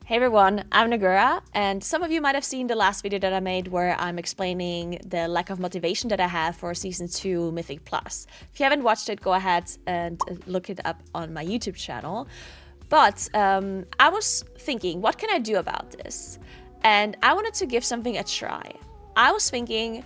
Hey everyone, I'm Nagura, and some of you might have seen the last video that I made where I'm explaining the lack of motivation that I have for Season 2 Mythic Plus. If you haven't watched it, go ahead and look it up on my YouTube channel. But I was thinking, what can I do about this? And I wanted to give something a try. I was thinking,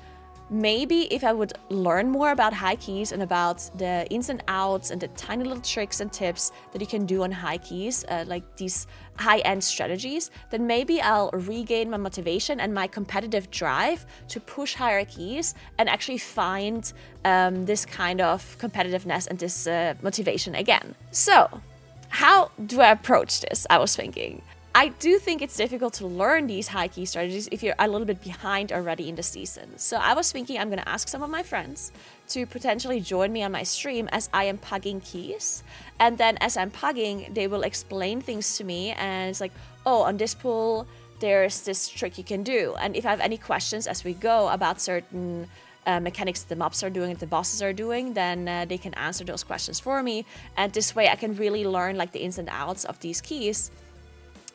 maybe if I would learn more about high keys and about the ins and outs and the tiny little tricks and tips that you can do on high keys, like these high-end strategies, then maybe I'll regain my motivation and my competitive drive to push higher keys and actually find this kind of competitiveness and this motivation again. So, how do I approach this? I was thinking. I do think it's difficult to learn these high key strategies if you're a little bit behind already in the season. So I was thinking I'm gonna ask some of my friends to potentially join me on my stream as I am pugging keys. And then as I'm pugging, they will explain things to me and it's like, oh, on this pool, there's this trick you can do. And if I have any questions as we go about certain mechanics the mobs are doing and the bosses are doing, then they can answer those questions for me. And this way I can really learn like the ins and outs of these keys.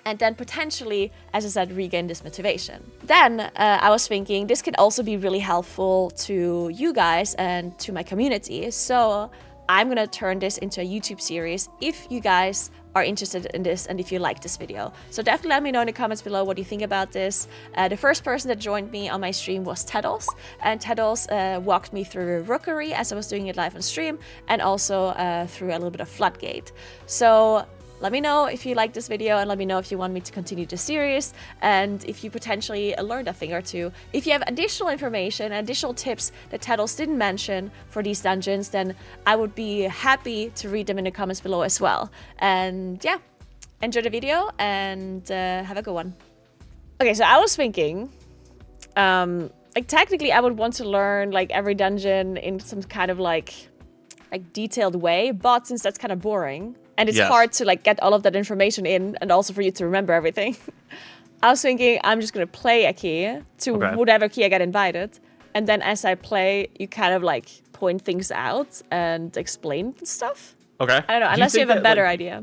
And then potentially, as I said, regain this motivation. Then I was thinking this could also be really helpful to you guys and to my community. So I'm gonna turn this into a YouTube series if you guys are interested in this and if you like this video. So definitely let me know in the comments below what you think about this. The first person that joined me on my stream was Tettles, and Tettles walked me through Rookery as I was doing it live on stream, and also through a little bit of Floodgate. So let me know if you like this video and let me know if you want me to continue the series and if you potentially learned a thing or two. If you have additional information, additional tips that Tettles didn't mention for these dungeons, then I would be happy to read them in the comments below as well. And yeah, enjoy the video and have a good one. Okay, so I was thinking, like technically I would want to learn like every dungeon in some kind of like detailed way, but since that's kind of boring, and it's hard to like get all of that information in and also for you to remember everything. I was thinking I'm just gonna play a key to whatever key I get invited. And then as I play, you kind of like point things out and explain stuff. Okay. I don't know, unless you have a better idea.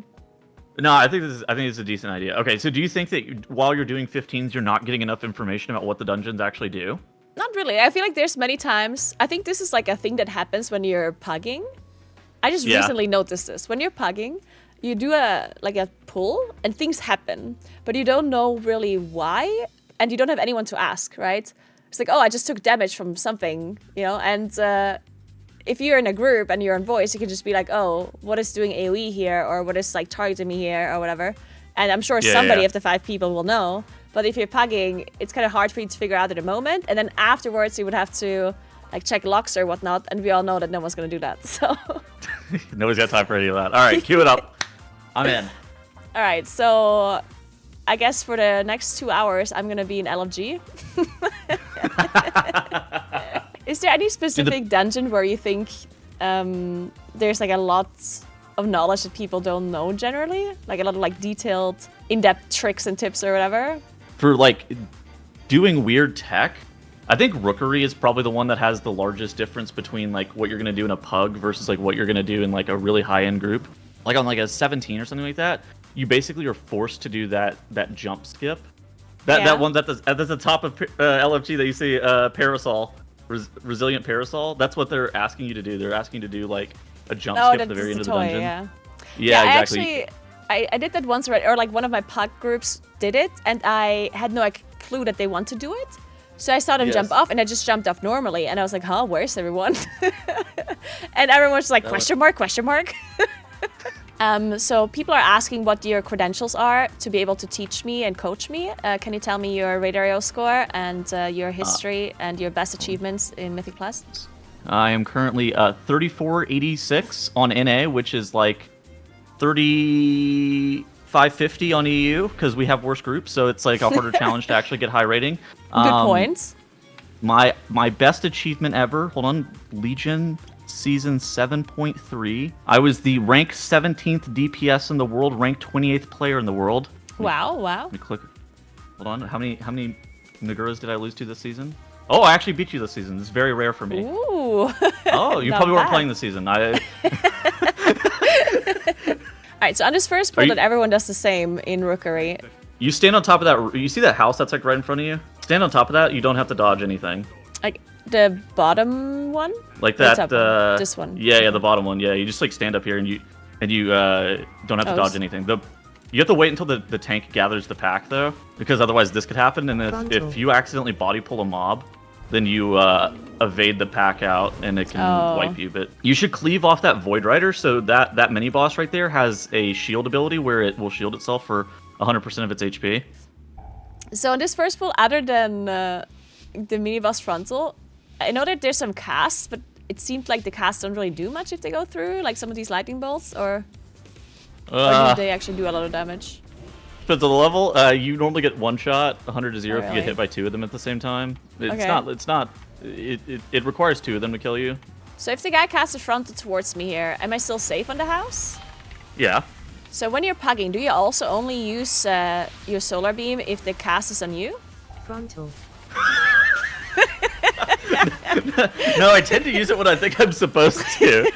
No, I think it's a decent idea. Okay, so do you think that while you're doing 15s, you're not getting enough information about what the dungeons actually do? Not really. I feel like there's many times, I think this is like a thing that happens when you're pugging. I just recently noticed this. When you're pugging, you do a pull and things happen, but you don't know really why, and you don't have anyone to ask, right? It's like, oh, I just took damage from something, you know? And if you're in a group and you're on voice, you can just be like, oh, what is doing AoE here, or what is like targeting me here, or whatever. And I'm sure somebody of the 5 people will know. But if you're pugging, it's kind of hard for you to figure out at the moment, and then afterwards you would have to like check locks or whatnot, and we all know that no one's gonna do that, so. Nobody's got time for any of that. All right, cue it up. I'm in. All right, so I guess for the next 2 hours, I'm gonna be in LFG. Is there any specific dungeon where you think there's like a lot of knowledge that people don't know generally? Like a lot of like detailed, in-depth tricks and tips or whatever? For like doing weird tech, I think Rookery is probably the one that has the largest difference between like what you're gonna do in a pug versus like what you're gonna do in like a really high-end group. Like on like a 17 or something like that, you basically are forced to do that jump skip. That one that's at the top of LFG that you see parasol, resilient parasol. That's what they're asking you to do. They're asking you to do like a jump skip at the very end of the dungeon. Yeah, exactly. I did that once already, or like one of my pug groups did it, and I had no clue that they want to do it. So I saw them jump off, and I just jumped off normally, and I was like, huh, where's everyone? And everyone was like, question mark, question mark. So people are asking what your credentials are to be able to teach me and coach me. Can you tell me your Radario score and your history and your best achievements in Mythic Plus? I am currently 3486 on NA, which is like 3550 on EU, because we have worse groups, so it's like a harder challenge to actually get high rating. Good points. My best achievement ever, hold on, Legion Season 7.3. I was the rank 17th DPS in the world, ranked 28th player in the world. Wow. Let me click. Hold on, how many Naguras did I lose to this season? Oh, I actually beat you this season. This is very rare for me. Ooh. Oh, you probably weren't playing this season. Alright, so on this first poll that everyone does the same in Rookery, You stand on top of that. You see that house that's like right in front of you? Stand on top of that. You don't have to dodge anything. Like the bottom one? Like that. This one. Yeah, the bottom one. Yeah, you just like stand up here and you don't have to dodge anything. You have to wait until the tank gathers the pack though, because otherwise this could happen. And if you accidentally body pull a mob, then you evade the pack out and it can wipe you. But you should cleave off that Void Rider, so that mini boss right there has a shield ability where it will shield itself for 100% of its HP. So in this first pool, other than the mini boss frontal, I know that there's some casts, but it seemed like the casts don't really do much if they go through, like some of these lightning bolts, or do they actually do a lot of damage? Depends on the level. You normally get one shot, 100 to 0 if you get hit by 2 of them at the same time. It requires 2 of them to kill you. So if the guy casts a frontal towards me here, am I still safe on the house? Yeah. So when you're pugging, do you also only use your solar beam if the cast is on you? Frontal. No, I tend to use it when I think I'm supposed to.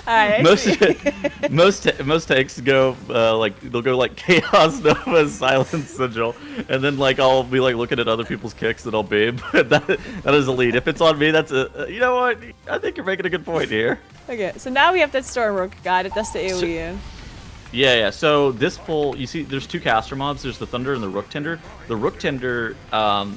Right, most takes go they'll go like Chaos Nova, Silence Sigil, and then like I'll be like looking at other people's kicks and I'll beam. that is a lead. If it's on me, that's a you know what? I think you're making a good point here. Okay, so now we have that Stormrook guy that does the AoE. Yeah. So this pull, you see, there's 2 caster mobs. There's the Thunder and the Rook Tender. The Rook Tender,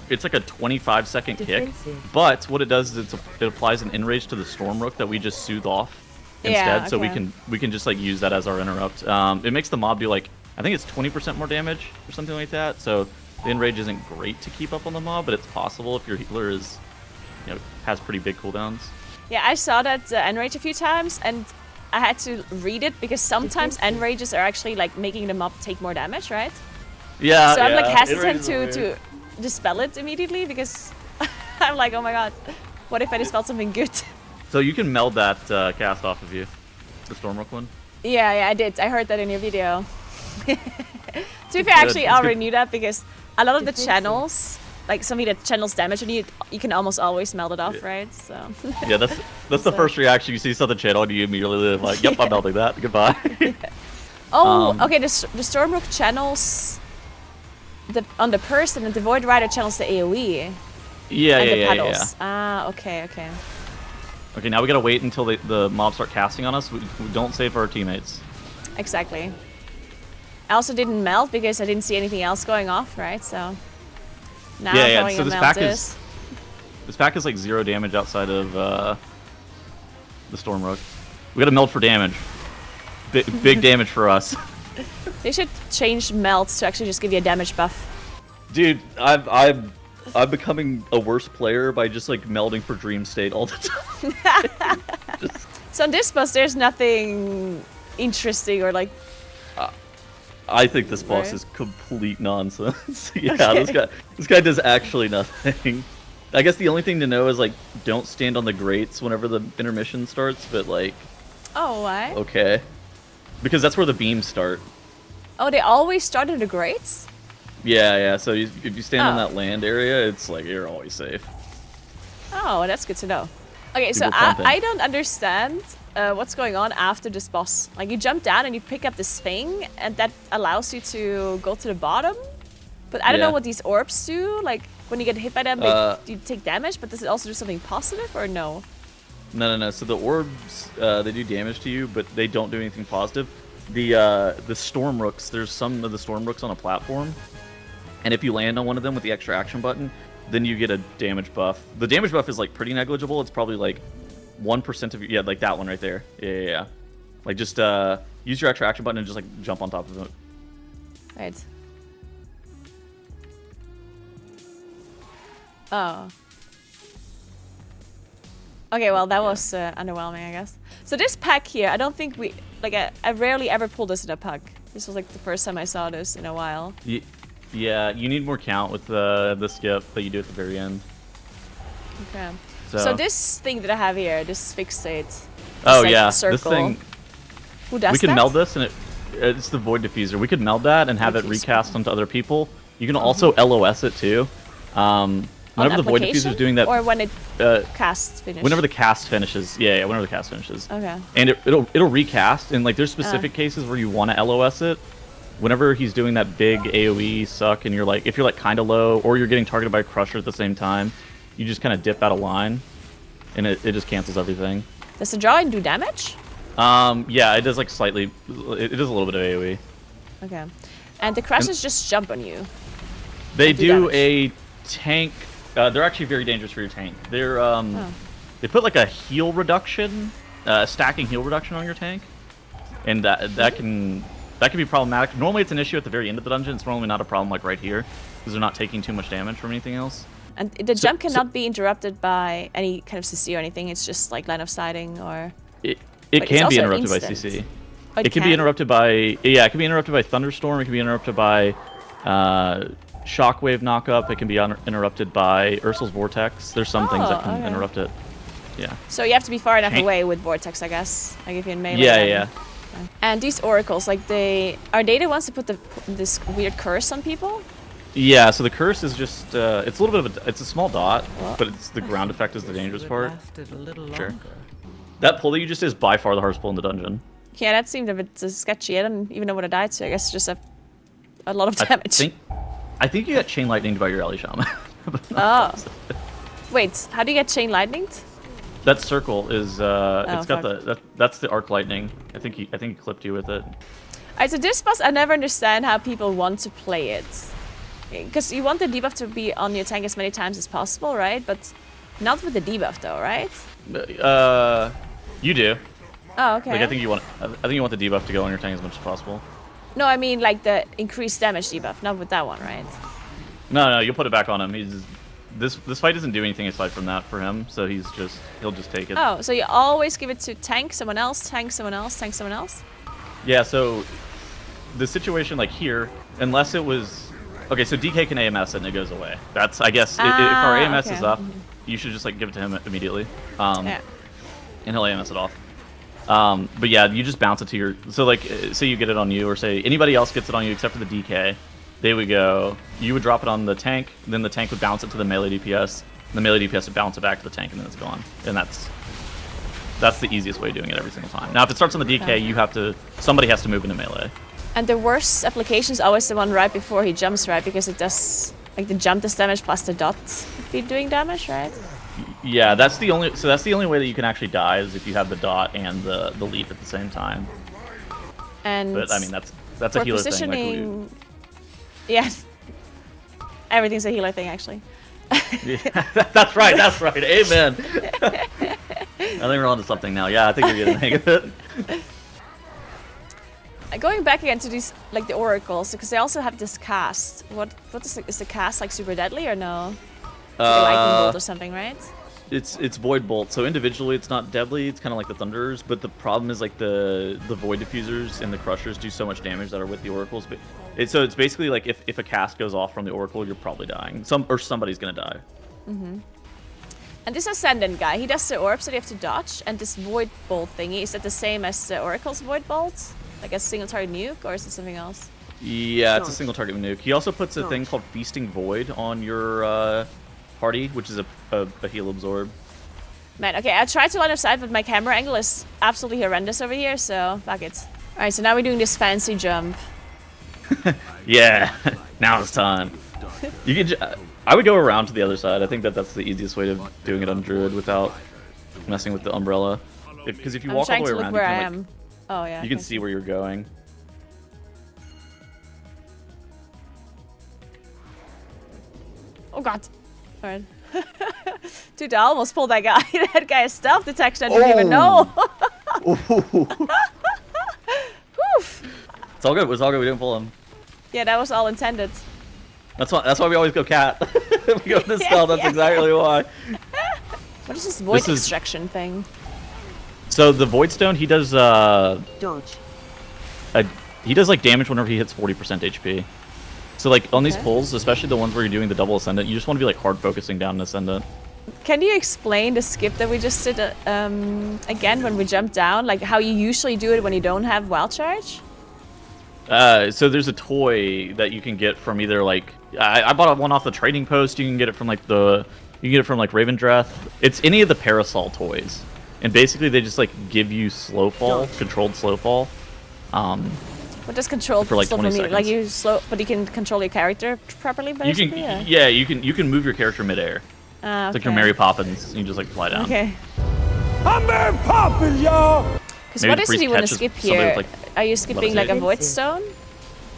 it's like a 25-second kick, but what it does is it applies an enrage to the Stormrook that we just soothe off instead. So we can just like use that as our interrupt. It makes the mob do like, I think it's 20% more damage or something like that. So the enrage isn't great to keep up on the mob, but it's possible if your healer is, has pretty big cooldowns. Yeah, I saw that enrage a few times, and I had to read it because sometimes enrages are actually like making the mob take more damage, right? Yeah. So I'm like hesitant to dispel it immediately because I'm like, oh my god, what if I dispelled something good? So you can meld that cast off of you, the Stormrook one. Yeah, I did. I heard that in your video. To be fair, I actually already knew that because a lot of the channels, like something that channels damage on you can almost always melt it off, right? So. Yeah, that's the first reaction. You see something channel and you immediately like, yep, I'm melting that. Goodbye. Oh, okay. The Stormrook channels on the person, and the Void Rider channels the AoE. Yeah. Ah, okay. Okay, now we gotta wait until the mobs start casting on us. We don't save our teammates. Exactly. I also didn't melt because I didn't see anything else going off, right? So. Now So this pack is like 0 damage outside of the Stormrook. We gotta meld for damage. Big damage for us. They should change melts to actually just give you a damage buff. Dude, I'm becoming a worse player by just like melding for Dream State all the time. So on this boss, there's nothing interesting or like. I think this boss is complete nonsense. This guy does actually nothing. I guess the only thing to know is like don't stand on the grates whenever the intermission starts, but like. Oh, why? Okay. Because that's where the beams start. Oh, they always start in the grates? Yeah. So if you stand in that land area, it's like you're always safe. Oh, that's good to know. Okay, so I don't understand what's going on after this boss. Like you jump down and you pick up this thing, and that allows you to go to the bottom. But I don't know what these orbs do. Like when you get hit by them, you take damage. But does it also do something positive or no? No. So the orbs, they do damage to you, but they don't do anything positive. The Stormrooks, there's some of the Stormrooks on a platform, and if you land on one of them with the extra action button, then you get a damage buff. The damage buff is like pretty negligible. It's probably like 1% of your, like that one right there. Yeah. Like just use your extra action button and just like jump on top of it. Right. Oh. Okay, well that was underwhelming, I guess. So this pack here, I don't think we like. I rarely ever pull this in a pack. This was like the first time I saw this in a while. Yeah, you need more count with the skip that you do at the very end. Okay. So this thing that I have here, this fixate. Oh like yeah, circle. this thing. Who does we can that? meld this, and it's the Void Diffuser. We could meld that and have it recast onto other people. You can also LOS it too. Whenever the Void Diffuser is doing that, or when it casts finishes. Whenever the cast finishes, yeah, whenever the cast finishes. Okay. And it'll recast, and like there's specific cases where you want to LOS it, whenever he's doing that big AoE suck, and if you're like kind of low, or you're getting targeted by a crusher at the same time, you just kind of dip out of line, and it just cancels everything. Does the drawing do damage? Yeah, it does like slightly. It does a little bit of AoE. Okay. And the crushers just jump on you. They do a tank. They're actually very dangerous for your tank. They're they put like a heal reduction, stacking heal reduction on your tank, and that can be problematic. Normally, it's an issue at the very end of the dungeon. It's normally not a problem like right here because they're not taking too much damage from anything else. And the jump cannot be interrupted by any kind of CC or anything. It's just like line of sighting or. It can be interrupted by CC. Oh, it can be interrupted by it can be interrupted by thunderstorm. It can be interrupted by shockwave knockup. It can be interrupted by Ursul's vortex. There's some things that can interrupt it. Yeah. So you have to be far enough away with vortex, I guess. Like if you're in melee. Yeah. And these oracles, like are they the ones that put this weird curse on people? Yeah. So the curse is just it's a little bit of it's a small dot, but it's the ground effect is the dangerous part. Sure. That pull that you just did is by far the hardest pull in the dungeon. Yeah, that seemed a bit sketchy. I don't even know what I died to. I guess just a lot of damage. I think you got chain lightninged by your ally shaman. Oh. Wait, how do you get chain lightninged? That circle is it's got that's the arc lightning. I think he clipped you with it. Alright, so this boss I never understand how people want to play it. Because you want the debuff to be on your tank as many times as possible, right? But not with the debuff though, right? You do. Oh, okay. Like I think you want the debuff to go on your tank as much as possible. No, I mean like the increased damage debuff, not with that one, right? No, you'll put it back on him. This fight doesn't do anything aside from that for him, so he'll just take it. Oh, so you always give it to tank someone else, tank someone else, tank someone else? Yeah, so the situation like here, unless it was okay, so DK can AMS it and it goes away. That's I guess if our AMS is up, you should just like give it to him immediately. And he'll AMS it off. But yeah, you just bounce it to your so like say you get it on you, or say anybody else gets it on you except for the DK. They would go, you would drop it on the tank, then the tank would bounce it to the melee DPS, and the melee DPS would bounce it back to the tank, and then it's gone. And that's the easiest way of doing it every single time. Now, if it starts on the DK, somebody has to move into melee. And the worst application is always the one right before he jumps, right? Because it does, like the jump does damage plus the dot be doing damage, right? Yeah, that's the only way that you can actually die is if you have the dot and the leap at the same time. And but I mean that's a healer thing. Yeah, everything's a healer thing, actually. Yeah, that's right. Amen. I think we're onto something now. Yeah, I think you're getting the hang of it. Going back again to these, like the oracles, because they also have this cast. What is the cast like? Super deadly or no? Like lightning bolt or something, right? It's void bolt. So individually, it's not deadly. It's kind of like the thunderers, but the problem is like the void diffusers and the crushers do so much damage that are with the oracles. But so it's basically like if a cast goes off from the oracle, you're probably dying. Somebody's gonna die. Mm-hmm. And this ascendant guy, he does the orbs that you have to dodge, and this void bolt thingy, is that the same as the oracle's void bolt? Like a single target nuke, or is it something else? Yeah, it's a single target nuke. He also puts a thing called Feasting Void on your party, which is a heal absorb. Man, okay, I tried to line of sight, but my camera angle is absolutely horrendous over here, so fuck it. Alright, so now we're doing this fancy jump. Yeah, now it's time. You can. I would go around to the other side. I think that's the easiest way of doing it on Druid without messing with the umbrella. Because if you walk all the way around, where I am. Oh yeah. You can see where you're going. Oh god. Alright. Dude, I almost pulled that guy. That guy has stealth detection. I didn't even know. It's all good. It's all good. We didn't pull him. Yeah, that was all intended. That's why we always go cat. We go this stealth. That's exactly why. What is this void extraction thing? So the void stone, he does Dodge. He does like damage whenever he hits 40% HP. So like on these pulls, especially the ones where you're doing the double ascendant, you just want to be like hard focusing down an ascendant. Can you explain the skip that we just did again when we jumped down? Like how you usually do it when you don't have wild charge? So there's a toy that you can get from either like I bought one off the trading post. You can get it from like Ravendreth. It's any of the parasol toys, and basically they just like give you slow fall, controlled slow fall. What does control for like slow 20 mean? seconds. Like you slow, but you can control your character properly, basically. You can move your character midair. Okay. It's like you're Mary Poppins. You just like fly down. Okay. I'm Mary Poppins, y'all. Because what is it you want to skip here? With, are you skipping like a void stone?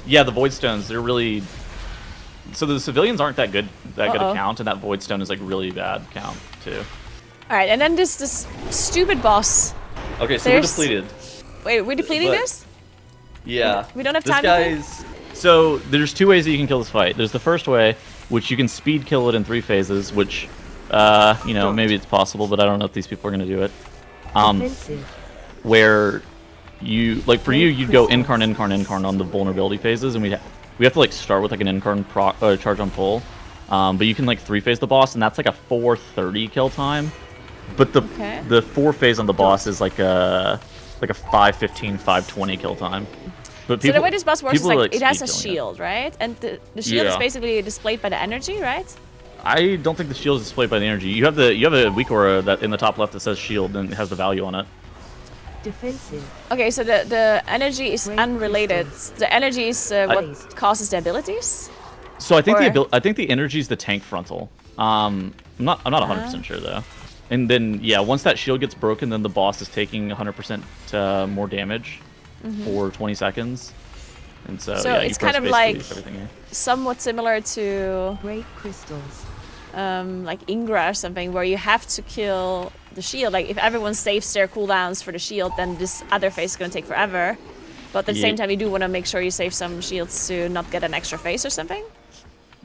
Yeah, the void stones. They're really. So the civilians aren't that good a count, and that void stone is like really bad count too. All right, and then this stupid boss. Okay, so we're depleted. Wait, we're depleting this? Yeah. We don't have time. So there's 2 ways that you can kill this fight. There's the first way, which you can speed kill it in 3 phases, which, maybe it's possible, but I don't know if these people are gonna do it. Where you you'd go incarn on the vulnerability phases, and we have to like start with like an incarn charge on pull. But you can like 3-phase the boss, and that's like a 4:30 kill time. But the 4-phase on the boss is like a 5:15, 5:20 kill time. But so the way this boss works is like it has a speed shield, right? And the shield is basically displayed by the energy, right? I don't think the shield is displayed by the energy. You have a weak aura that in the top left that says shield and it has the value on it. Defensive. Okay, so the energy is unrelated. The energy is what causes the abilities. So I think the energy is the tank frontal. I'm not 100% sure though. And then once that shield gets broken, then the boss is taking 100% more damage for 20 seconds. And so it's kind of like somewhat similar to great crystals. Like Ingra or something, where you have to kill the shield. Like if everyone saves their cooldowns for the shield, then this other phase is going to take forever. But at the same time, you do want to make sure you save some shields to not get an extra phase or something.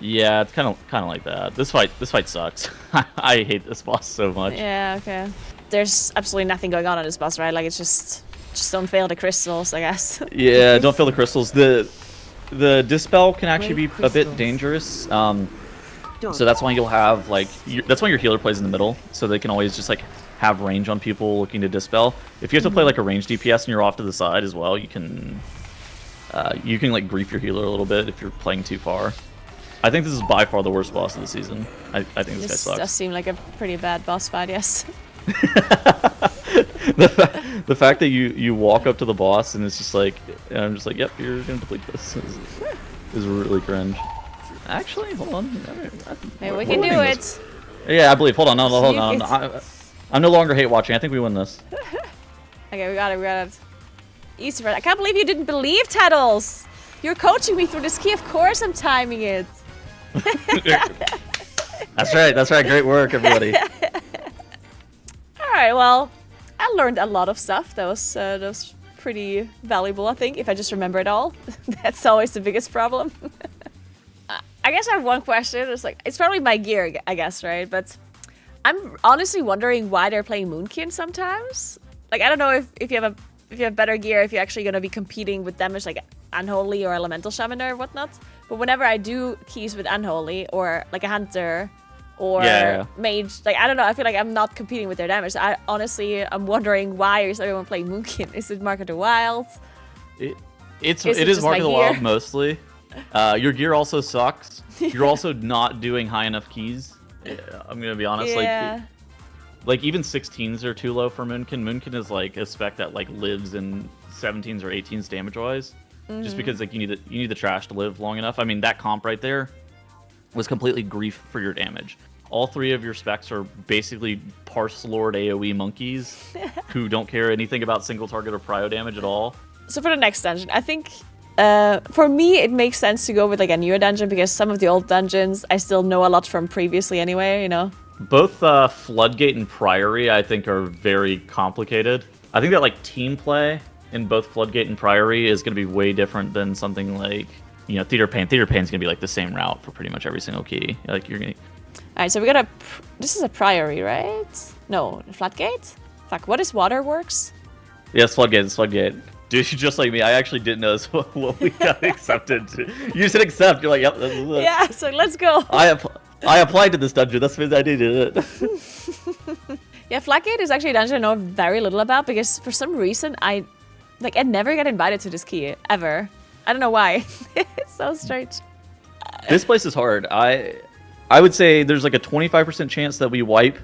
Yeah, it's kind of like that. This fight sucks. I hate this boss so much. Yeah, okay. There's absolutely nothing going on this boss, right? Like it's just don't fail the crystals, I guess. Yeah, don't fail the crystals. The dispel can actually be a bit dangerous. So that's why you'll have that's why your healer plays in the middle, so they can always just like have range on people looking to dispel. If you have to play like a ranged DPS and you're off to the side as well, you can like grief your healer a little bit if you're playing too far. I think this is by far the worst boss of the season. I think this guy sucks. This does seem like a pretty bad boss fight, yes. the fact that you walk up to the boss and it's just like, and I'm just like, yep, you're gonna deplete this. Is really cringe. Actually, hold on. Maybe we can do it. Yeah, I believe. Hold on, hold on. I'm no longer hate watching. I think we win this. Okay, we got it. Easy, I can't believe you didn't believe, Tettles. You're coaching me through this key. Of course, I'm timing it. That's right. Great work, everybody. All right, well, I learned a lot of stuff. That was pretty valuable, I think, if I just remember it all. That's always the biggest problem. I guess I have one question. It's probably my gear, I guess, right? But I'm honestly wondering why they're playing Moonkin sometimes. Like, I don't know if you have better gear, if you're actually going to be competing with damage like Unholy or Elemental Shaman or whatnot. But whenever I do keys with Unholy or like a Hunter or Mage, like, I don't know, I feel like I'm not competing with their damage. I'm wondering why is everyone playing Moonkin? Is it Mark of the Wild? It is Mark of the Wild mostly. Your gear also sucks. You're also not doing high enough keys. Yeah, I'm gonna be honest. Yeah. Like even 16s are too low for Moonkin. Moonkin is like a spec that like lives in 17s or 18s damage wise, just because like you need the trash to live long enough. I mean that comp right there was completely grief for your damage. All 3 of your specs are basically Parse Lord AoE monkeys who don't care anything about single target or prio damage at all. So for the next dungeon, I think for me it makes sense to go with like a newer dungeon because some of the old dungeons I still know a lot from previously anyway, you know. Both Floodgate and Priory, I think, are very complicated. I think that like team play in both Floodgate and Priory is going to be way different than something like, Theater Pain. Theater Pain's going to be like the same route for pretty much every single key. Like you're going to... All right, so we got this is a Priory, right? No, Floodgate? Fuck, what is Waterworks? Yeah, it's Floodgate. Dude, just like me, I actually didn't know what we got accepted to. You just hit accept. You're like, yep. Yeah, so let's go. I applied to this dungeon. That's what I did it. Yeah, Floodgate is actually a dungeon I know very little about because for some reason I never get invited to this key ever. I don't know why. It's so strange. This place is hard. I would say there's like a 25% chance that we wipe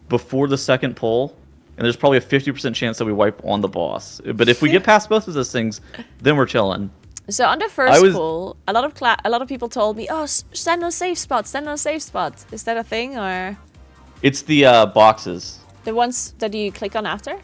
before the second pull, and there's probably a 50% chance that we wipe on the boss. But if we get past both of those things, then we're chilling. So on the first was- pool, a lot of people told me, "Oh, stand on a safe spot. Stand on a safe spot." Is that a thing, or It's the boxes. the ones that you click on after?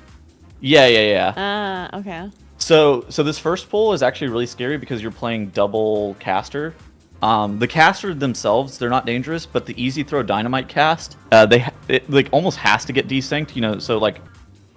Yeah. Ah, okay. So this first pull is actually really scary because you're playing double caster. The caster themselves, they're not dangerous, but the easy throw dynamite cast, it like almost has to get desynced, you know, so like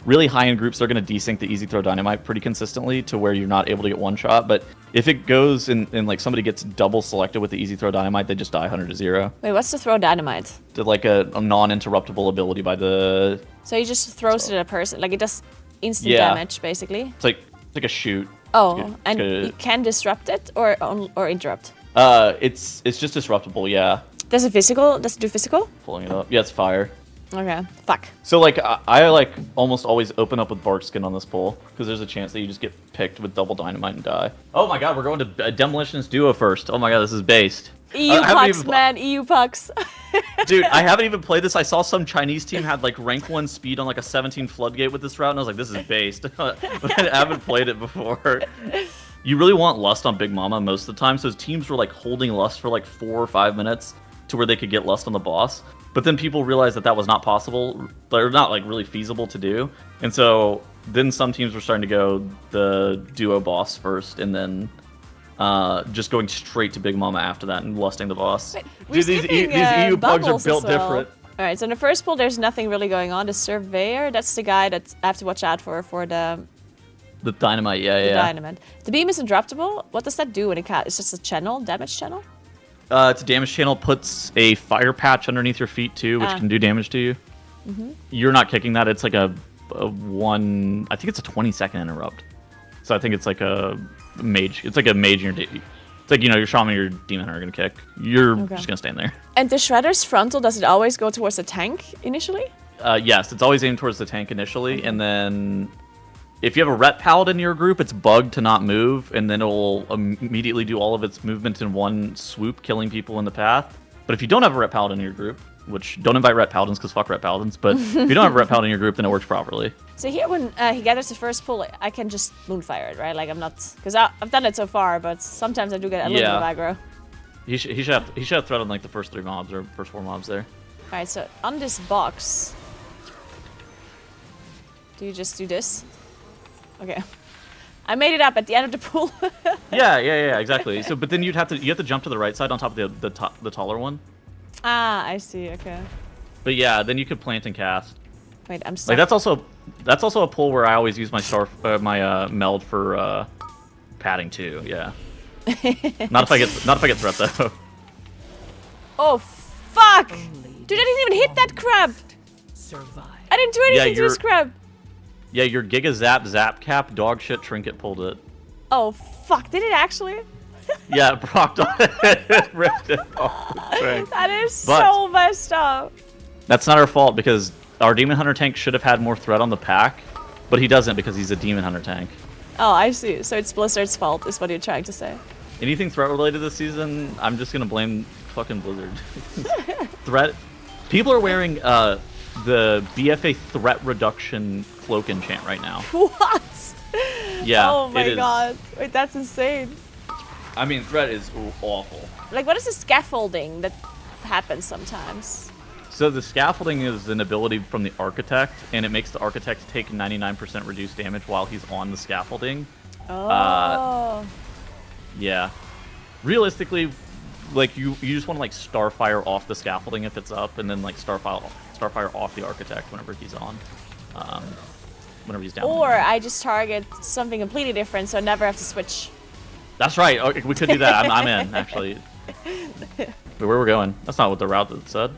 really high end groups, they're going to desync the easy throw dynamite pretty consistently to where you're not able to get one shot, but if it goes and like somebody gets double selected with the easy throw dynamite, they just die 100 to 0. Wait, what's the throw dynamite? To like a non-interruptible ability by the... So he just throws it at a person, like it does instant Yeah. damage, basically. It's like a shoot. Oh, and gonna- you can disrupt it or interrupt. It's just disruptible, yeah. Does it do physical? Pulling it up. Yeah, it's fire. Okay, fuck. So like I like almost always open up with bark skin on this pull because there's a chance that you just get picked with double dynamite and die. Oh my god, we're going to Demolitionist Duo first. Oh my god, this is based. EU I haven't pucks, even- man, EU pucks. Dude, I haven't even played this. I saw some Chinese team had like rank 1 speed on like a 17 Floodgate with this route, and I was like, this is based. But I haven't played it before. You really want Lust on Big Mama most of the time, so teams were like holding Lust for like 4 or 5 minutes to where they could get Lust on the boss. But then people realized that was not possible, or not like really feasible to do. And so then some teams were starting to go the duo boss first, and then just going straight to Big Mama after that and lusting the boss. Wait, we're Dude, skipping, these EU pugs are bubbles built as well. different. All right, so in the first pool, there's nothing really going on. The Surveyor, that's the guy that I have to watch out for the The dynamite, yeah. dynamite. The beam is interruptible. What does that do when it It's just a channel, damage channel? It's a damage channel, puts a fire patch underneath your feet too, which can do damage to you. You're not kicking that. It's like a one, I think it's a 20-second interrupt. So I think it's like a mage. It's like a mage in your... It's like, you know, your shaman, your demon hunter are going to kick. You're just going to stand there. And the Shredder's frontal, does it always go towards the tank initially? Yes, it's always aimed towards the tank initially, and then if you have a Ret Paladin in your group, it's bugged to not move, and then it will immediately do all of its movement in one swoop, killing people in the path. But if you don't have a Ret Paladin in your group, which don't invite Ret Paladins because fuck Ret Paladins, but if you don't have a Ret Paladin in your group, then it works properly. So here, when he gathers the first pull, I can just moonfire it, right? Like I'm not, because I've done it so far, but sometimes I do get a little bit of aggro. He should have threat on like the first 3 mobs or first 4 mobs there. All right, so on this box, do you just do this? Okay, I made it up at the end of the pool. yeah, exactly. So, but then you have to jump to the right side on top of the taller one. Ah, I see. Okay. But yeah, then you could plant and cast. Wait, I'm stuck. Like that's also a pull where I always use my meld for padding too. Yeah. not if I get threat though. Oh fuck! Dude, I didn't even hit that crab. I didn't do anything to this crab. Yeah, your Giga Zap cap dog shit trinket pulled it. Oh fuck! Did it actually? Yeah, it procced on it, ripped it off the thing. That is so messed up. That's not our fault because our Demon Hunter tank should have had more threat on the pack, but he doesn't because he's a Demon Hunter tank. Oh, I see. So it's Blizzard's fault, is what you're trying to say. Anything threat related this season, I'm just gonna blame fucking Blizzard. Threat. People are wearing the BFA threat reduction cloak enchant right now. What? Yeah. Oh my it is. god. Wait, that's insane. I mean, threat is awful. Like, what is the scaffolding that happens sometimes? So the scaffolding is an ability from the architect, and it makes the architect take 99% reduced damage while he's on the scaffolding. Oh. Yeah. Realistically, like you just want to like starfire off the scaffolding if it's up, and then like starfire off the architect whenever he's on. Whenever he's down. Or I just target something completely different, so I never have to switch. That's right. Okay, we could do that. I'm in actually. Wait, where we're going? That's not what the route that said.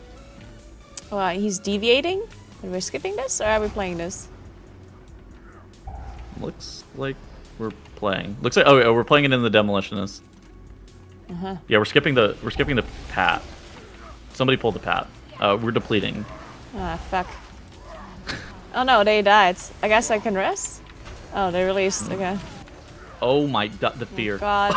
He's deviating? And we're skipping this, or are we playing this? Looks like we're playing. Looks like we're playing it in the Demolitionist. Yeah, we're skipping the pat. Somebody pulled the pat. We're depleting. Ah, fuck. Oh no, they died. I guess I can rest? Oh, they released. Okay. Oh my god, the fear. God.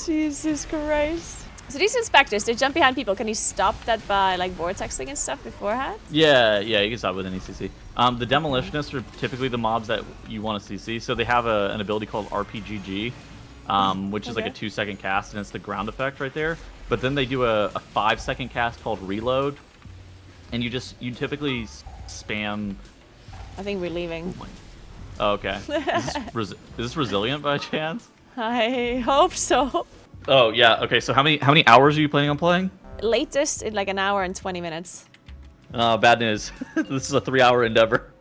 Jesus Christ. So these inspectors, they jump behind people. Can you stop that by like vortexing and stuff beforehand? Yeah, you can stop with any CC. The demolitionists are typically the mobs that you want to CC. So they have an ability called RPGG, which is like a 2-second cast, and it's the ground effect right there. But then they do a 5-second cast called reload, and you typically spam. I think we're leaving. Oh, okay. Is this resilient by chance? I hope so. Oh yeah. Okay. So how many hours are you planning on playing? Latest in like an hour and 20 minutes. Bad news. This is a 3-hour endeavor.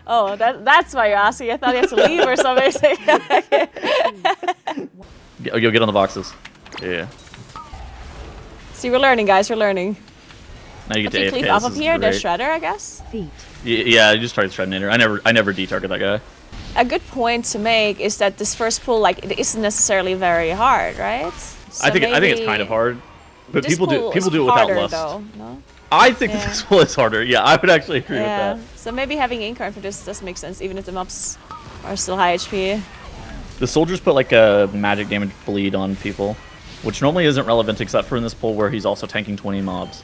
Oh, that's why you're asking. I thought you had to leave or something. You'll get on the boxes. Yeah. See, we're learning, guys. We're learning. Now you get If you to cleave AFK. up This up is here, great. there's Shredder, I guess. Feet. Yeah, you just target Shredder. I never de-target that guy. A good point to make is that this first pull, like, it isn't necessarily very hard, right? So I think it's maybe kind of hard, but this people do pull is it without harder, lust. though, no? I think Yeah. this pull is harder. Yeah, I would actually agree Yeah. with that. So maybe having Incarn for this does make sense, even if the mobs are still high HP. The soldiers put like a magic damage bleed on people, which normally isn't relevant except for in this pull where he's also tanking 20 mobs.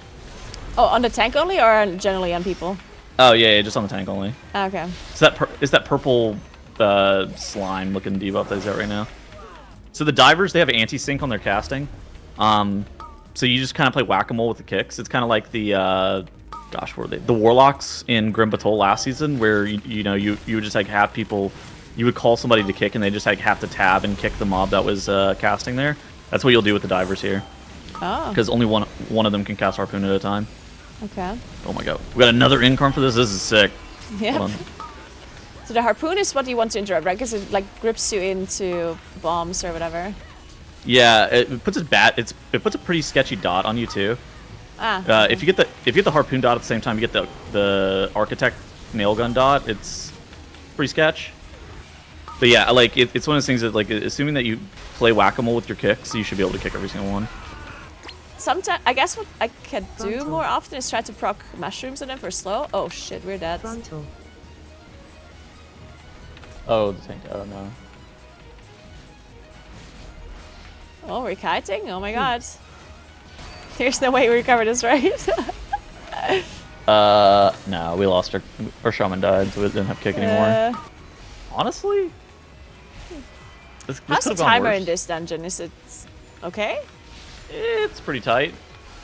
Oh, on the tank only, or generally on people? Oh yeah, just on the tank only. Okay. So it's that purple slime looking debuff that he's got right now. So the divers, they have anti-sync on their casting. So you just kind of play whack-a-mole with the kicks. It's kind of like the gosh, what were they? The warlocks in Grim Patrol last season, where you would just like have people, you would call somebody to kick, and they just like have to tab and kick the mob that was casting there. That's what you'll do with the divers here, Oh, because only one of them can cast harpoon at a time. okay. Oh my god, we got another incarn for this. This is sick. Yeah. Hold on. So the harpoon is what you want to interrupt, right? Because it like grips you into bombs or whatever. Yeah, it puts it puts a pretty sketchy dot on you too. Ah. If you get the harpoon dot at the same time, you get the architect nail gun dot. It's pretty sketch. But yeah, like it's one of those things that, like, assuming that you play whack-a-mole with your kicks, you should be able to kick every single one. Sometimes, I guess what I could do Frontal. more often is try to proc mushrooms on them for slow. Oh shit, we're dead. Frontal. Oh, the tank. Oh no. Oh, we're kiting? Oh my god. There's no way we recover this, right? No, we lost our shaman died, so we didn't have kick anymore. Honestly, this How's the could've gone timer worse. in this dungeon? Is it okay? It's pretty tight.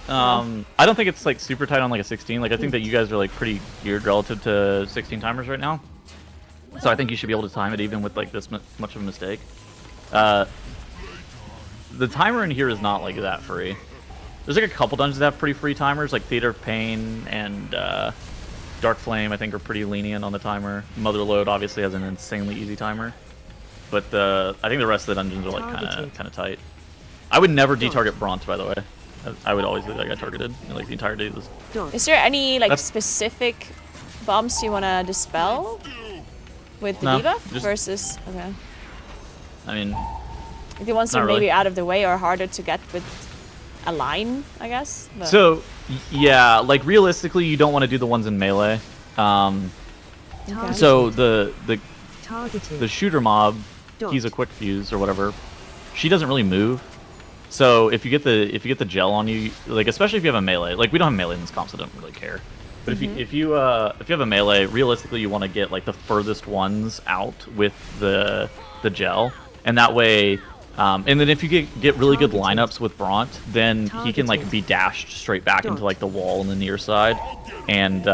I don't think it's like super tight on like a 16. Like I think that you guys are like pretty geared relative to 16 timers right now. So I think you should be able to time it even with like this much of a mistake. The timer in here is not like that free. There's like a couple dungeons that have pretty free timers, like Theater of Pain and Dark Flame, I think, are pretty lenient on the timer. Motherlode obviously has an insanely easy timer. But I think the rest of the dungeons are like kind of tight. I would never detarget Bront, by the way. I would always leave that guy targeted like the entirety of this. Dodge. Is there any like That's- specific bombs you want to dispel with the No, debuff just- versus? Okay. I mean, The ones that Not are maybe really. out of the way or harder to get with a line, I guess. But so yeah, like realistically, you don't want to do the ones in melee. Targeted. So the Targeted. shooter mob, Dodge. he's a quick fuse or whatever. She doesn't really move. So if you get the gel on you, like especially if you have a melee, like we don't have melee in this comp, so I don't really care. But if you have a melee, realistically you want to get like the furthest ones out with the gel, and that way, and then if you get really good Targeted. lineups with Bront, then he can like Targeted. be dashed straight back into Dodge. like the wall on the near side, and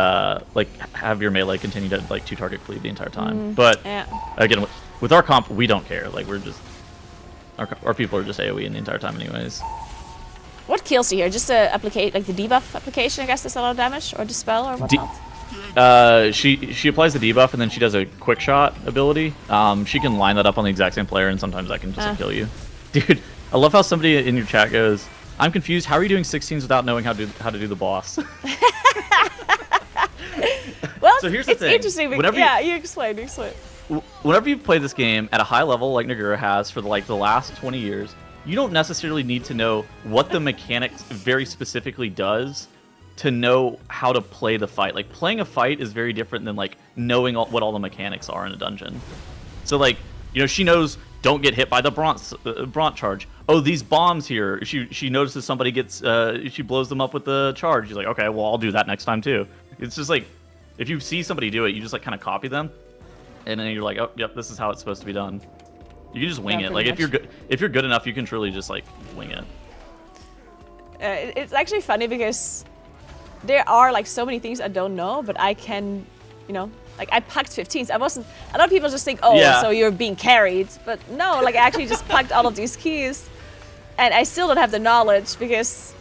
like have your melee continue to like 2-target cleave the entire time. But yeah. again, with our comp, we don't care. Like we're just our people are just AoE in the entire time anyways. What kills you here? Just the applicate, like the debuff application, I guess, does a lot of damage, or dispel, or whatnot. She applies the debuff and then she does a quick shot ability. She can line that up on the exact same player, and sometimes that can just like, kill you. Dude, I love how somebody in your chat goes, "I'm confused. How are you doing 16s without knowing how to do the boss?" Well, So here's the it's thing. interesting. Because, Whenever yeah, you explain. You explain. Whenever you play this game at a high level like Nagura has for the last 20 years, you don't necessarily need to know what the mechanics very specifically does to know how to play the fight. Like playing a fight is very different than like knowing what all the mechanics are in a dungeon. So like, she knows don't get hit by the Bront charge, oh, these bombs here. She notices somebody gets she blows them up with the charge. She's like, okay, well I'll do that next time too. It's just like if you see somebody do it, you just like kind of copy them, and then you're like, oh, yep, this is how it's supposed to be done. You can just wing it. Like if you're good enough, you can truly just like wing it. It's actually funny because there are like so many things I don't know, but I can, you know, like I pucked 15s. I wasn't. A lot of people just think, oh, Yeah. so you're being carried, but no, like I actually just pucked all of these keys, and I still don't have the knowledge because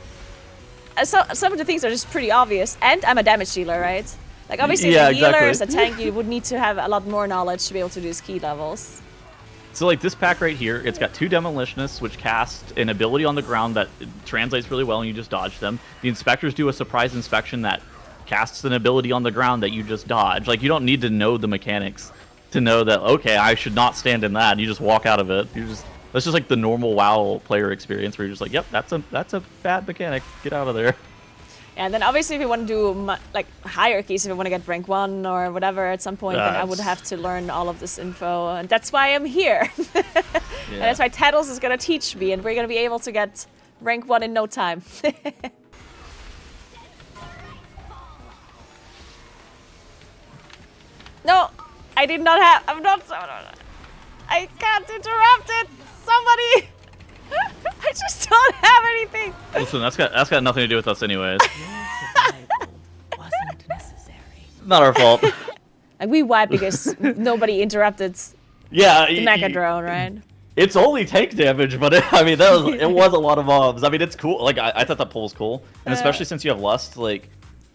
some of the things are just pretty obvious. And I'm a damage dealer, right? Like obviously, Yeah, as a healer, exactly. as a tank, you would need to have a lot more knowledge to be able to do these key levels. So like this pack right here, it's got 2 Demolitionists, which cast an ability on the ground that translates really well, and you just dodge them. The Inspectors do a surprise inspection that casts an ability on the ground that you just dodge. Like you don't need to know the mechanics to know that, okay, I should not stand in that. You just walk out of it. That's just like the normal WoW player experience where you're just like, yep, that's a bad mechanic. Get out of there. And then obviously if you want to do like hierarchies, if you want to get rank 1 or whatever at some point, then I would have to learn all of this info. And that's why I'm here. And that's why Tettles is going to teach me, and we're going to be able to get rank 1 in no time. No, I did not have, I can't interrupt it. Somebody. I just don't have anything. Listen, that's got nothing to do with us anyways. Wasn't necessary. Not our fault. Like we wiped because nobody interrupted Yeah. the mecha drone, right? It's only tank damage, but it was a lot of mobs. I mean, it's cool. Like I thought that pull was cool, and especially since you have Lust, like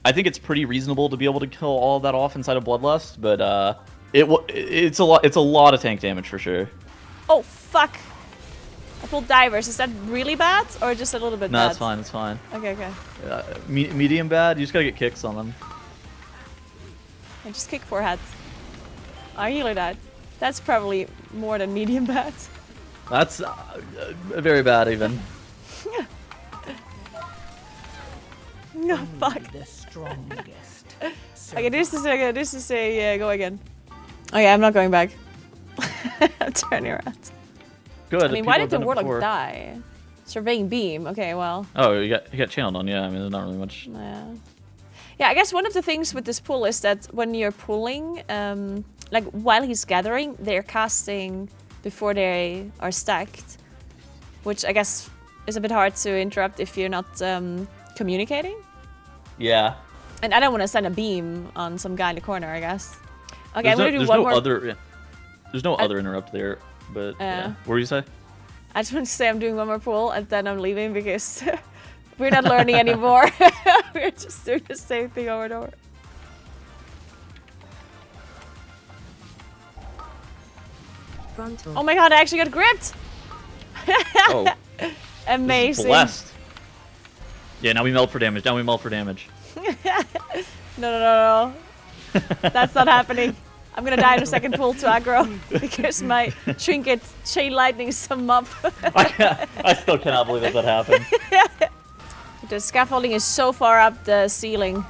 I think it's pretty reasonable to be able to kill all of that off inside of Bloodlust. But it's a lot. It's a lot of tank damage for sure. Oh fuck! I pulled divers. Is that really bad or just a little bit bad? No, it's fine. It's fine. Okay, okay. Medium bad. You just gotta get kicks on them. I just kick 4 heads. Our healer died. That's probably more than medium bad. That's very bad even. No, fuck. The strongest. Okay, this is a go again. Okay, I'm not going back. I'm turning around. Good. I mean, why did the warlock die? Surveying beam. Okay, well. Oh, you got channeled on. Yeah, I mean, there's not really much. Yeah. Yeah, I guess one of the things with this pull is that when you're pulling, like while he's gathering, they're casting before they are stacked, which I guess is a bit hard to interrupt if you're not communicating. Yeah. And I don't want to send a beam on some guy in the corner, I guess. Okay, I'm gonna do there's one no more. There's no other interrupt there, but yeah. What were you say? I just want to say I'm doing one more pull and then I'm leaving because we're not learning anymore. We're just doing the same thing over and over. Frontal. Oh my god, I actually got gripped! Oh, Amazing. blessed. Yeah, now we meld for damage. No. That's not happening. I'm gonna die in the second pull to aggro because my trinket chain lightning some up. I still cannot believe that happened. The scaffolding is so far up the ceiling.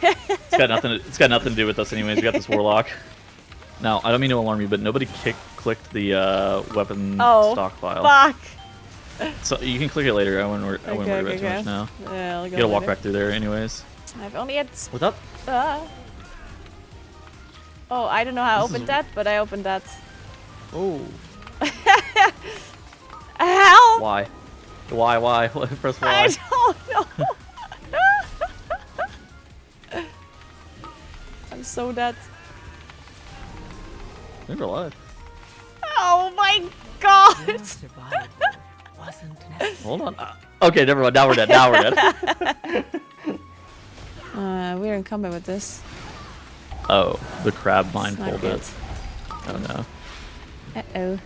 It's got nothing to do with us anyways. We got this warlock. Now, I don't mean to alarm you, but nobody clicked the weapon stockpile. Fuck. So you can click it later. I wouldn't worry about it too much now. Yeah, I'll You go gotta walk later. back through there anyways. I've only had. What's up? Oh, I don't know how I opened that, but I opened that. Oh. Help! Why? Why? Press Y. I don't know. I'm so dead. You're alive. Oh my god! Your survival wasn't necessary. Hold on. Okay, never mind. Now we're dead. We're in combat with this. Oh, the crab mine It's not pulled good. it. Oh no. Uh-oh.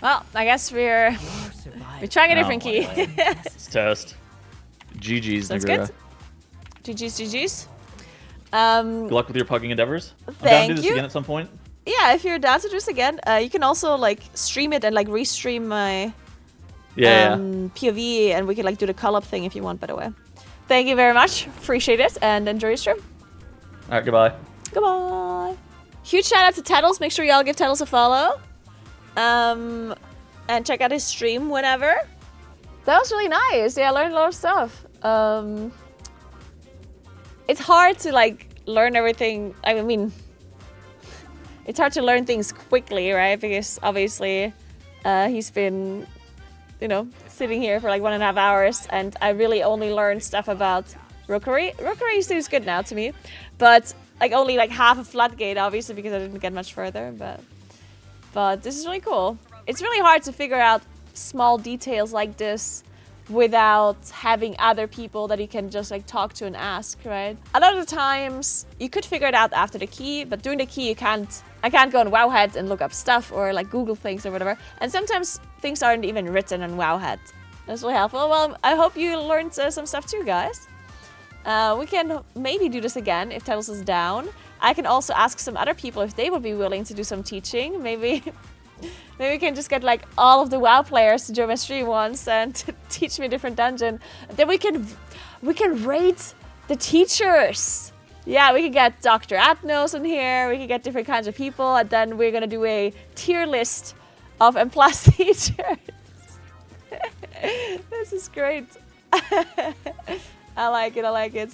Well, I guess we're Your survival trying a different Oh, key. It's toast. GG's, That's Nagura. good. GG's. Good luck with your pugging endeavors. I'm down to Thank do this you. again at some point. Yeah, if you're down to do this again, you can also like stream it and like restream my Yeah. POV, and we can like do the call-up thing if you want, by the way. Thank you very much. Appreciate it, and enjoy your stream. All right, goodbye. Goodbye. Huge shout out to Tettles. Make sure y'all give Tettles a follow. and check out his stream whenever. That was really nice. Yeah, I learned a lot of stuff. It's hard to like learn everything. I mean, it's hard to learn things quickly, right? Because obviously he's been, you know, sitting here for like 1.5 hours, and I really only learned stuff about Rookery. Rookery seems good now to me, but like only like half of Floodgate, obviously, because I didn't get much further. But this is really cool. It's really hard to figure out small details like this without having other people that you can just like talk to and ask, right? A lot of the times you could figure it out after the key, but during the key I can't go on Wowhead and look up stuff or like Google things or whatever. And sometimes things aren't even written on Wowhead. That's really helpful. Well, I hope you learned some stuff too, guys. We can maybe do this again if Tettles is down. I can also ask some other people if they would be willing to do some teaching. Maybe we can just get like all of the WoW players to join my stream once and teach me a different dungeon. Then we can rate the teachers. Yeah, we can get Dr. Atnos in here. We can get different kinds of people, and then we're gonna do a tier list of M+ teachers. This is great. I like it.